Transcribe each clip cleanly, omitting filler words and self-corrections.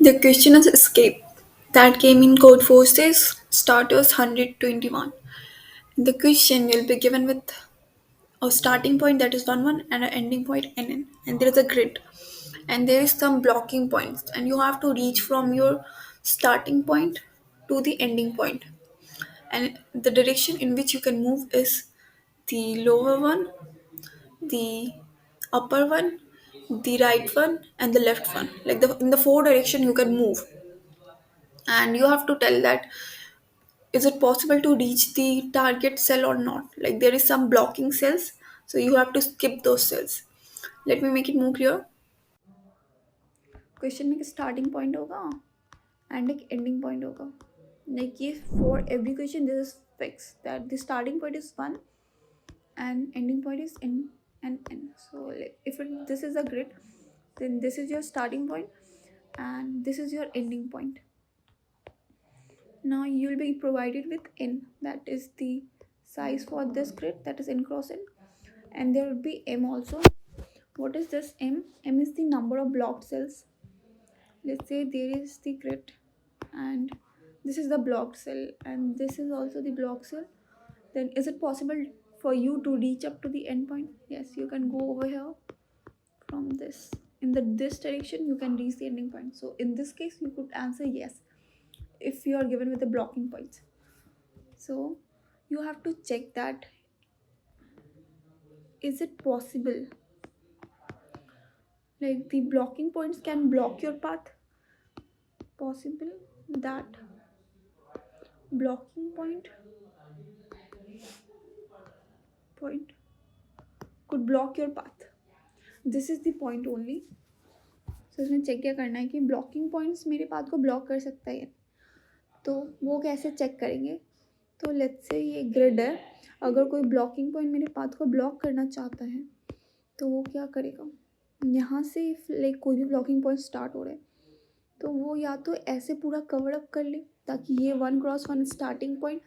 The question is escape. That came in code forces starters 121. The question will be given with a starting point that is 1 1 and an ending point n, and there is a grid and there is some blocking points and you have to reach from your starting point to the ending point, and the direction in which you can move is the lower one, the upper one, the right one, and the left one. Like in the four direction you can move, and you have to tell that is it possible to reach the target cell or not. Like there is some blocking cells, so you have to skip those cells. Let me make it more clear. Question में एक starting point होगा and एक ending point होगा. Like ये for every question this is fix that the starting point is 1 and ending point is n and n. So if this is a grid, then this is your starting point and this is your ending point. Now you will be provided with n, that is the size for this grid, that is n cross n, and there will be m also. What is this m? M is the number of blocked cells. Let's say there is the grid and this is the blocked cell and this is also the blocked cell. Then is it possible for you to reach up to the end point? Yes, you can go over here from this. In this direction you can reach the ending point. So in this case you could answer yes if you are given with the blocking points. So you have to check that is it possible, like the blocking points can block your path. Possible that blocking point could block your path. This is the point only. So इसमें check क्या करना है कि blocking points मेरे path को block कर सकता है, तो वो कैसे चेक करेंगे. तो लेट्स से ये ग्रिड है, अगर कोई ब्लॉकिंग पॉइंट मेरे पाथ को ब्लॉक करना चाहता है तो वो क्या करेगा, यहाँ से लाइक कोई भी ब्लॉकिंग पॉइंट स्टार्ट हो रहा है तो वो या तो ऐसे पूरा कवर अप कर ले ताकि ये 1 क्रॉस 1 स्टार्टिंग पॉइंट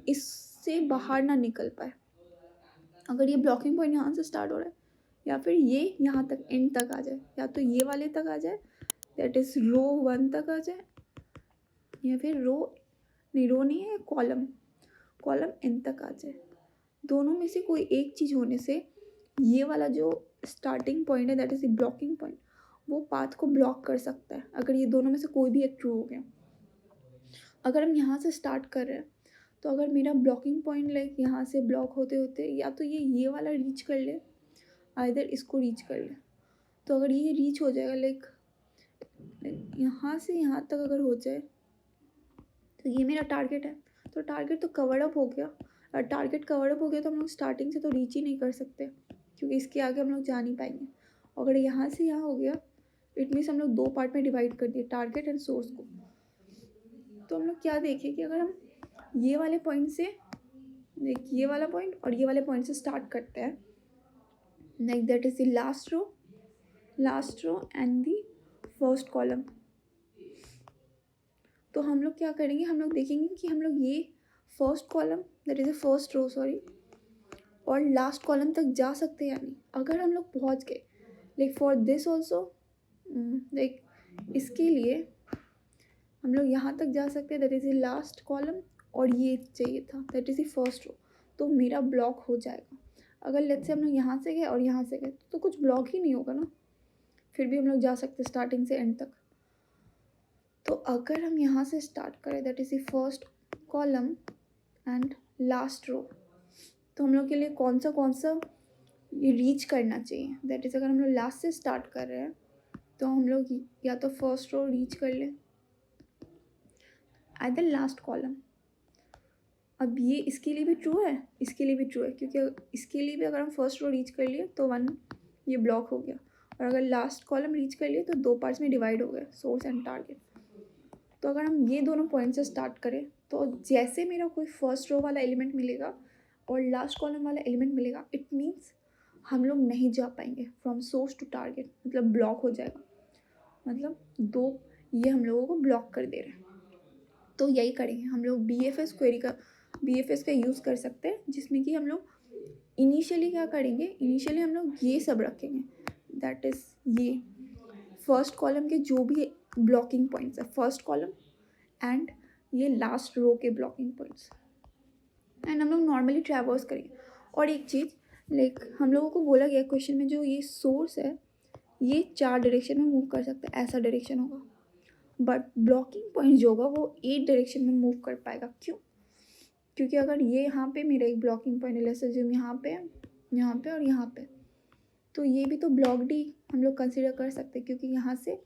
इससे बाहर ना निकल पाए. अगर ये ब्लॉकिंग पॉइंट यहाँ से स्टार्ट हो रहा है या फिर ये यहाँ तक एंड तक आ जाए, या तो ये वाले तक आ जाए दैट इज़ रो 1 तक आ जाए, या फिर रो नहीं है, कॉलम एन तक आ जाए. दोनों में से कोई एक चीज़ होने से ये वाला जो स्टार्टिंग पॉइंट है that is the blocking point, वो पाथ को ब्लॉक कर सकता है अगर ये दोनों में से कोई भी एक ट्रू हो गया. अगर हम यहाँ से स्टार्ट कर रहे हैं तो अगर मेरा ब्लॉकिंग पॉइंट लाइक यहाँ से ब्लॉक होते होते या तो ये वाला रीच कर ले, आइदर इसको रीच कर ले. तो अगर ये रीच हो जाएगा लाइक यहाँ से यहाँ तक अगर हो जाए तो ये मेरा टारगेट है. तो टारगेट तो कवर अप हो गया, और टारगेट कवर अप हो गया तो हम लोग स्टार्टिंग से तो रीच ही नहीं कर सकते क्योंकि इसके आगे हम लोग जा नहीं पाएंगे. अगर यहाँ से यहाँ हो गया इट मीन्स हम लोग दो पार्ट में डिवाइड कर दिए टारगेट एंड सोर्स को. तो हम लोग क्या देखें कि अगर हम ये वाले पॉइंट से लाइक ये वाला पॉइंट और ये वाले पॉइंट से स्टार्ट करते हैं, like that is the last row and the first column. तो हम लोग क्या करेंगे, हम लोग देखेंगे कि हम लोग ये first column that is the first row और लास्ट कॉलम तक जा सकते हैं या नहीं. अगर हम लोग पहुंच गए like for this also, like इसके लिए हम लोग यहाँ तक जा सकते हैं that is the last column, और ये चाहिए था that is the first row, तो मेरा ब्लॉक हो जाएगा. अगर लेट्स से हम लोग यहाँ से गए और यहाँ से गए तो कुछ ब्लॉक ही नहीं होगा ना, फिर भी हम लोग जा सकते स्टार्टिंग से एंड तक. तो अगर हम यहाँ से स्टार्ट करें that is the first column and last row, तो हम लोग के लिए कौन सा ये रीच करना चाहिए. दैट इज़ अगर हम लोग लास्ट से स्टार्ट कर रहे हैं तो हम लोग या तो फर्स्ट रो रीच कर लें आइदर लास्ट कॉलम. अब ये इसके लिए भी ट्रू है, इसके लिए भी ट्रू है, क्योंकि इसके लिए भी अगर हम फर्स्ट रो रीच कर लिए तो 1 ये ब्लॉक हो गया, और अगर लास्ट कॉलम रीच कर लिए तो दो पार्ट्स में डिवाइड हो गए सोर्स एंड टारगेट. तो अगर हम ये दोनों पॉइंट से स्टार्ट करें तो जैसे मेरा कोई फर्स्ट रो वाला एलिमेंट मिलेगा और लास्ट कॉलम वाला एलिमेंट मिलेगा, इट मीन्स हम लोग नहीं जा पाएंगे फ्रॉम सोर्स टू टारगेट, मतलब ब्लॉक हो जाएगा, मतलब दो ये हम लोगों को ब्लॉक कर दे रहे हैं. तो यही करेंगे हम लोग, बी एफ एस का यूज़ कर सकते हैं, जिसमें कि हम लोग इनिशियली क्या करेंगे, इनिशियली हम लोग ये सब रखेंगे दैट इज़ ये फर्स्ट कॉलम के जो भी ब्लॉकिंग पॉइंट्स है, फर्स्ट कॉलम एंड ये लास्ट रो के ब्लॉकिंग पॉइंट्स, एंड हम लोग नॉर्मली ट्रैवर्स करेंगे। और एक चीज़ लाइक हम लोगों को बोला गया क्वेश्चन में, जो ये सोर्स है ये 4 डायरेक्शन में मूव कर सकता है, ऐसा डायरेक्शन होगा, बट ब्लॉकिंग पॉइंट जो होगा वो 8 डायरेक्शन में मूव कर पाएगा। क्यों? क्योंकि अगर ये यहाँ पे मेरा एक ब्लॉकिंग पॉइंट है, जैसे जो यहाँ पे और यहाँ पे, तो ये भी तो ब्लॉक्ड ही हम लोग कंसिडर कर सकते हैं, क्योंकि यहाँ से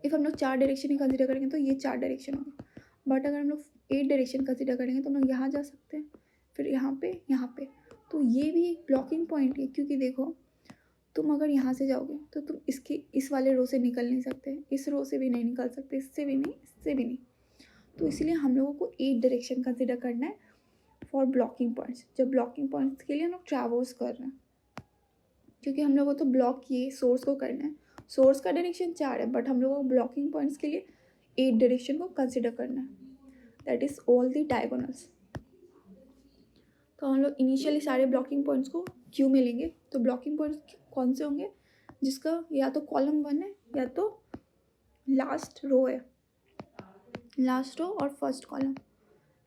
इफ़ हम लोग 4 डायरेक्शन ही कंसिडर करेंगे तो ये 4 डायरेक्शन होगा, बट अगर हम लोग 8 डायरेक्शन कंसिडर करेंगे तो हम लोग यहाँ जा सकते हैं, फिर यहाँ पे, तो ये भी एक ब्लॉकिंग पॉइंट है। क्योंकि देखो तुम अगर यहाँ से जाओगे तो तुम इस वाले रो से निकल नहीं सकते, इस रो से भी नहीं निकल सकते, इससे भी नहीं, इससे भी नहीं, तो इसलिए हम लोगों को 8 डायरेक्शन कंसिडर करना है फॉर ब्लॉकिंग पॉइंट्स। जब ब्लॉकिंग पॉइंट्स के लिए हम लोग ट्रैवर्स कर रहे हैं, क्योंकि हम लोगों को तो ब्लॉक किए सोर्स को करना है, सोर्स का डायरेक्शन 4 है, बट हम लोगों को ब्लॉकिंग पॉइंट्स के लिए 8 डायरेक्शन को कंसिडर करना है, that is all the diagonals. तो हम लोग इनिशियली सारे ब्लॉकिंग पॉइंट्स को क्यू में लेंगे। तो ब्लॉकिंग पॉइंट्स कौन से होंगे? जिसका या तो कॉलम 1 है या तो लास्ट रो है, लास्ट रो और first column,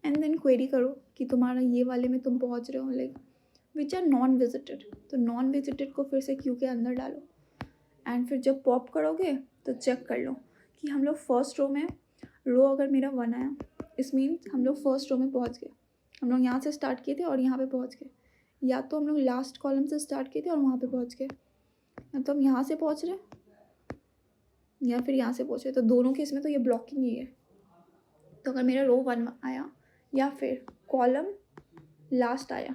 and then query करो कि तुम्हारा ये वाले में तुम पहुंच रहे हो like which are non visited, तो नॉन विजिटेड को फिर से क्यू के अंदर डालो, एंड फिर जब पॉप करोगे तो चेक कर लो कि हम लोग फर्स्ट रो में, रो अगर मेरा 1 आया इस मीन्स हम लोग फर्स्ट रो में पहुंच गए, हम लोग यहाँ से स्टार्ट किए थे और यहाँ पे पहुँच गए, या तो हम लोग लास्ट कॉलम से स्टार्ट किए थे और वहाँ पे पहुँच गए, या तो हम यहाँ से पहुँच रहे या फिर यहाँ से पहुँच रहे, तो दोनों केस में तो ये ब्लॉकिंग ही है। तो अगर मेरा रो 1 आया या फिर कॉलम लास्ट आया,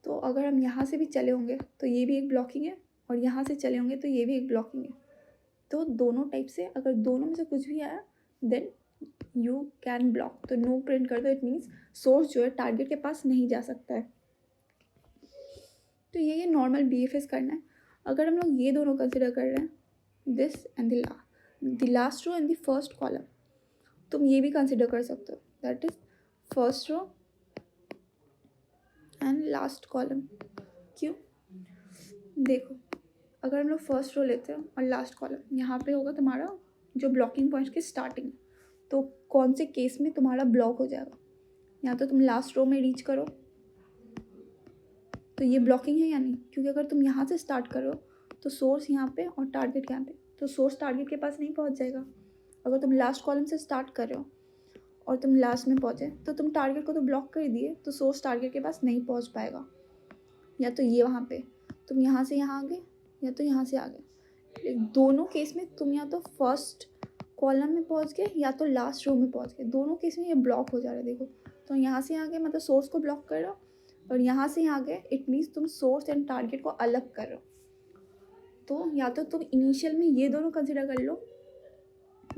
तो अगर हम यहाँ से भी चले होंगे तो ये भी एक ब्लॉकिंग है, और यहाँ से चले होंगे तो ये भी एक ब्लॉकिंग है। तो दोनों टाइप से अगर दोनों में से कुछ भी आया देन यू कैन ब्लॉक, तो नो प्रिंट कर दो, इट मीन्स सोर्स जो है टारगेट के पास नहीं जा सकता है। तो ये नॉर्मल BFS करना है। अगर हम लोग ये दोनों कंसिडर कर रहे हैं, this and the last row and the first column, तुम ये भी कंसिडर कर सकते हो, that is first row and last column. क्यों? देखो अगर हम लोग फर्स्ट रो लेते हैं और लास्ट कॉलम, यहाँ पे होगा तुम्हारा जो ब्लॉकिंग पॉइंट्स की स्टार्टिंग, तो कौन से केस में तुम्हारा ब्लॉक हो जाएगा? या तो तुम लास्ट रो में रीच करो तो ये ब्लॉकिंग है या नहीं, क्योंकि अगर तुम यहाँ से स्टार्ट करो तो सोर्स यहाँ पे और टारगेट यहाँ पे, तो सोर्स टारगेट के पास नहीं पहुँच जाएगा। अगर तुम लास्ट कॉलम से स्टार्ट कर रहे हो और तुम लास्ट में पहुँचे तो तुम टारगेट को तो ब्लॉक कर दिए, तो सोर्स टारगेट के पास नहीं पहुँच पाएगा। या तो ये वहाँ पे तुम यहाँ से यहाँ आ गए या तो यहाँ से आ गए, दोनों केस में तुम या तो फर्स्ट कॉलम में पहुँच गए या तो लास्ट रो में पहुँच गए, दोनों केस में ये ब्लॉक हो जा रहा है। देखो तो यहाँ से यहाँ गए मतलब सोर्स को ब्लॉक कर रहे हो, और यहाँ से यहाँ गए इट मीन्स तुम सोर्स एंड टारगेट को अलग कर रहे हो। तो या तो तुम इनिशियल में ये दोनों कंसिडर कर लो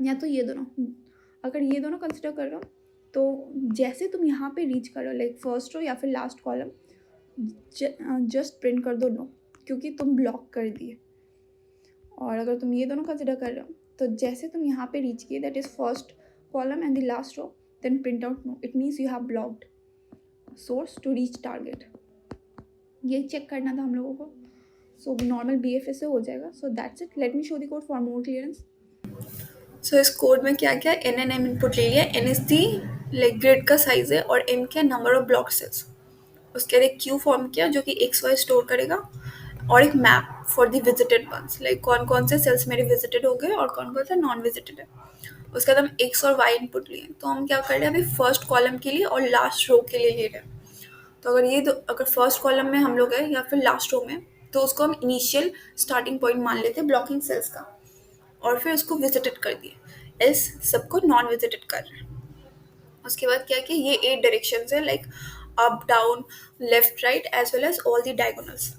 या तो ये दोनों। अगर ये दोनों कंसिडर कर रहे हो तो जैसे तुम यहाँ पे रीच कर रहे हो लाइक फर्स्ट रो या फिर लास्ट कॉलम, जस्ट प्रिंट कर दो नो, क्योंकि तुम ब्लॉक कर दिए। और अगर तुम ये दोनों कंसिडर कर रहे हो तो जैसे तुम यहाँ पे रीच किए that is first column and the last row, then print out no, it means you have blocked source to reach target. ये चेक करना था हम लोगों को। सो नॉर्मल BFS से हो जाएगा। So that's it. Let me show the code for more clearance. So इस कोड में क्या क्या N and M इनपुट ले लिया। N is the like grid का साइज है और M क्या नंबर ऑफ ब्लॉक सेल्स। उसके बाद एक क्यू फॉर्म किया जो कि XY स्टोर करेगा, और एक map for the visited ones, like कौन कौन से सेल्स मेरे विजिटेड हो गए और कौन कौन से नॉन विजिटेड है। उसके बाद हम X और Y इनपुट लिए, तो हम क्या कर रहे हैं अभी फर्स्ट कॉलम के लिए और लास्ट रो के लिए ले रहे हैं। तो अगर फर्स्ट कॉलम में हम लोग हैं या फिर लास्ट रो में, तो उसको हम इनिशियल स्टार्टिंग पॉइंट मान लेते हैं ब्लॉकिंग सेल्स का, और फिर उसको विजिटेड कर दिए, एल्स सबको नॉन विजिटेड कर रहे हैं। उसके बाद क्या किया, ये 8 डायरेक्शंस है like up down left right as well as all the diagonals.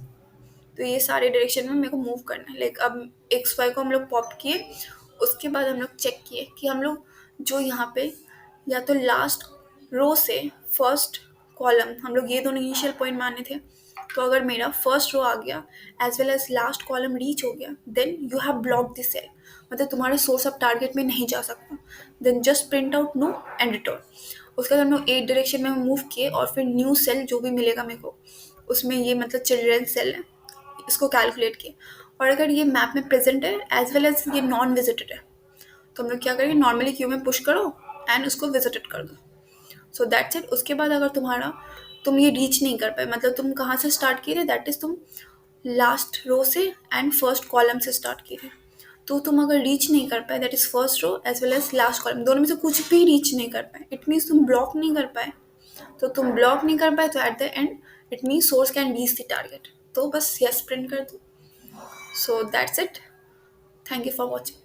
तो ये सारे डायरेक्शन में मेरे को मूव करना है। लाइक अब XY को हम लोग पॉप किए, उसके बाद हम लोग चेक किए कि हम लोग जो यहाँ पे या तो लास्ट रो से फर्स्ट कॉलम, हम लोग ये दोनों इनिशियल पॉइंट माने थे। तो अगर मेरा फर्स्ट रो आ गया as well as last column reach हो गया, then you have block this cell, मतलब तुम्हारा सोर्स अब टारगेट में नहीं जा सकता। Then just print out no and return. उसके बाद हम लोग 8 डायरेक्शन में मूव किए, और फिर न्यू सेल जो भी मिलेगा मेरे को उसमें, ये मतलब चिल्ड्रन सेल है, इसको कैलकुलेट किए। और अगर ये मैप में प्रेजेंट है एज वेल एज ये नॉन विजिटेड है, तुम लोग क्या करोगे, नॉर्मली क्यू में पुश करो एंड उसको विजिटेड कर दो। सो दैट्स इट। उसके बाद अगर तुम ये रीच नहीं कर पाए, मतलब तुम कहाँ से स्टार्ट किए थे, दैट इज तुम लास्ट रो से एंड फर्स्ट कॉलम से स्टार्ट किए थे। तो तुम अगर रीच नहीं कर पाए, that is first row as well as last column, दोनों में से कुछ भी रीच नहीं कर पाए, इट मीन्स तुम ब्लॉक नहीं कर पाए। तो तुम ब्लॉक नहीं कर पाए तो at the end it means source can reach the target. तो बस यस प्रिंट कर दो। सो that's it. Thank you for watching.